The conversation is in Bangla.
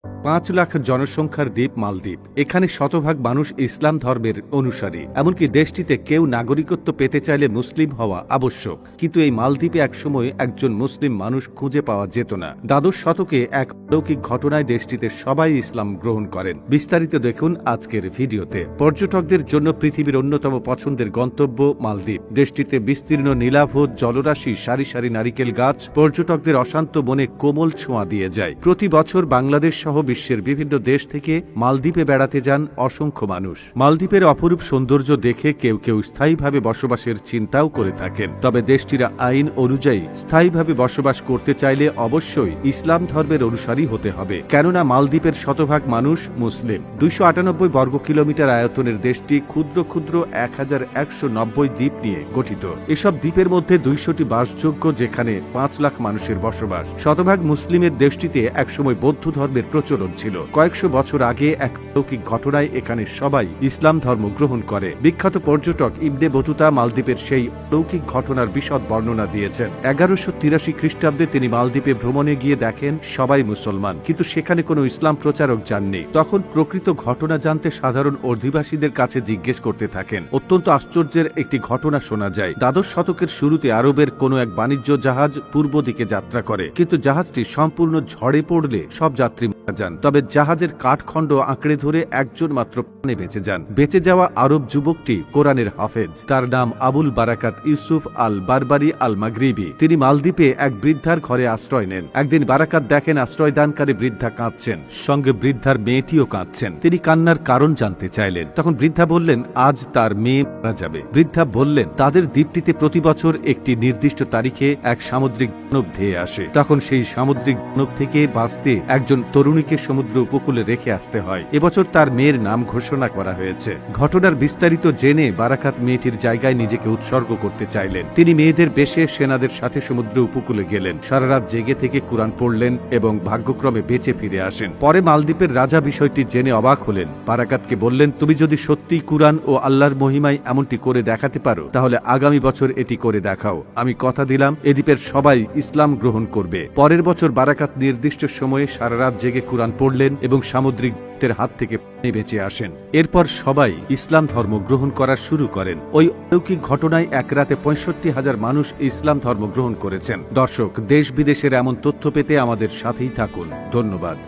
৫ লাখ জনসংখ্যার দ্বীপ মালদ্বীপ। এখানে শতভাগ মানুষ ইসলাম ধর্মের অনুসারী। এমনকি দেশটিতে কেউ নাগরিকত্ব পেতে চাইলে মুসলিম হওয়া আবশ্যক। কিন্তু এই মালদ্বীপে একসময় একজন মুসলিম মানুষ খুঁজে পাওয়া যেত না। দ্বাদশ শতকে এক অলৌকিক ঘটনায় দেশটিতে সবাই ইসলাম গ্রহণ করেন। বিস্তারিত দেখুন আজকের ভিডিওতে। পর্যটকদের জন্য পৃথিবীর অন্যতম পছন্দের গন্তব্য মালদ্বীপ। দেশটিতে বিস্তীর্ণ নীলাভ জলরাশি, সারি সারি নারিকেল গাছ পর্যটকদের অশান্ত মনে কোমল ছোঁয়া দিয়ে যায়। প্রতি বছর বাংলাদেশ সহ বিশ্বের বিভিন্ন দেশ থেকে মালদ্বীপে বেড়াতে যান অসংখ্য মানুষ। মালদ্বীপের অপরূপ সৌন্দর্য দেখে কেউ কেউ স্থায়ীভাবে বসবাসের চিন্তাও করে থাকেন। তবে দেশটির আইন অনুযায়ী স্থায়ীভাবে বসবাস করতে চাইলে অবশ্যই ইসলাম ধর্মের অনুসারী হতে হবে, কেননা মালদ্বীপের শতভাগ মানুষ মুসলিম। 298 বর্গ কিলোমিটার আয়তনের দেশটি ক্ষুদ্র ক্ষুদ্র 1190 দ্বীপ নিয়ে গঠিত। এসব দ্বীপের মধ্যে 200টি বাসযোগ্য, যেখানে 5 লাখ মানুষের বসবাস। শতভাগ মুসলিমের দেশটিতে একসময় বৌদ্ধ ধর্মের প্রচলন ছিল। কয়েকশো বছর আগে এক অলৌকিক ঘটনায় এখানে সবাই ইসলাম ধর্ম গ্রহণ করে। বিখ্যাত পর্যটক ইবনে বতুতা মালদ্বীপের সেই অলৌকিক ঘটনার বিশদ বর্ণনা দিয়েছেন। 1183 খ্রিস্টাব্দে তিনি মালদ্বীপে ভ্রমণে গিয়ে দেখেন সবাই মুসলমান, কিন্তু সেখানে কোনো ইসলাম প্রচারক যাননি। তখন প্রকৃত ঘটনা জানতে সাধারণ অধিবাসীদের কাছে জিজ্ঞেস করতে থাকেন। অত্যন্ত আশ্চর্যের একটি ঘটনা শোনা যায়। দ্বাদশ শতকের শুরুতে আরবের কোনো এক বাণিজ্য জাহাজ পূর্ব দিকে যাত্রা করে, কিন্তু জাহাজটি সম্পূর্ণ ঝড়ে পড়লে সব যাত্রী মারা যান। তবে জাহাজের কাঠখণ্ড আঁকড়ে ধরে একজন মাত্র প্রাণে বেঁচে যান। বেঁচে যাওয়া আরব যুবকটি কোরআনের হাফেজ। তার নাম আবুল বারাকাত ইউসুফ আল বারবারি আল মাগরিবি। তিনি মালদ্বীপে এক বৃদ্ধার ঘরে আশ্রয় নেন। একদিন বারাকাত দেখেন আশ্রয়দানকারী বৃদ্ধা কাঁদছেন, সঙ্গে বৃদ্ধার মেয়েটিও কাঁদছেন। তিনি কান্নার কারণ জানতে চাইলেন। তখন বৃদ্ধা বললেন আজ তার মেয়ে মারা যাবে। বৃদ্ধা বললেন তাদের দ্বীপটিতে প্রতি বছর একটি নির্দিষ্ট তারিখে এক সামুদ্রিক দানব ধেয়ে আসে। তখন সেই সামুদ্রিক দানব থেকে বাঁচতে একজন তরুণীকে সমুদ্র উপকূলে রেখে আসতে হয়। এবছর তার মেয়ের নাম ঘোষণা করা হয়েছে। ঘটনার বিস্তারিত জেনে বারাকাত মেয়েটির জায়গায় নিজেকে উৎসর্গ করতে চাইলেন। তিনি মেয়েদের বেশে সেনাদের সাথে সমুদ্র উপকূলে গেলেন। সারা রাত জেগে থেকে কুরআন পড়লেন এবং ভাগ্যক্রমে বেঁচে ফিরে আসেন। পরে মালদ্বীপের রাজা বিষয়টি জেনে অবাক হলেন। বারাকাতকে বললেন তুমি যদি সত্যি কুরআন ও আল্লাহর মহিমায় এমনটি করে দেখাতে পারো, তাহলে আগামী বছর এটি করে দেখাও। আমি কথা দিলাম এ দ্বীপের সবাই ইসলাম গ্রহণ করবে। পরের বছর বারাকাত নির্দিষ্ট সময়ে সারা রাত জেগে কুরআন পড়লেন এবং সামুদ্রিক হাত থেকে বেঁচে আসেন। এরপর সবাই ইসলাম ধর্ম গ্রহণ করা শুরু করেন। ওই অলৌকিক ঘটনায় এক রাতে 65,000 মানুষ ইসলাম ধর্ম গ্রহণ করেছেন। দর্শক, দেশ বিদেশের এমন তথ্য পেতে আমাদের সাথেই থাকুন। ধন্যবাদ।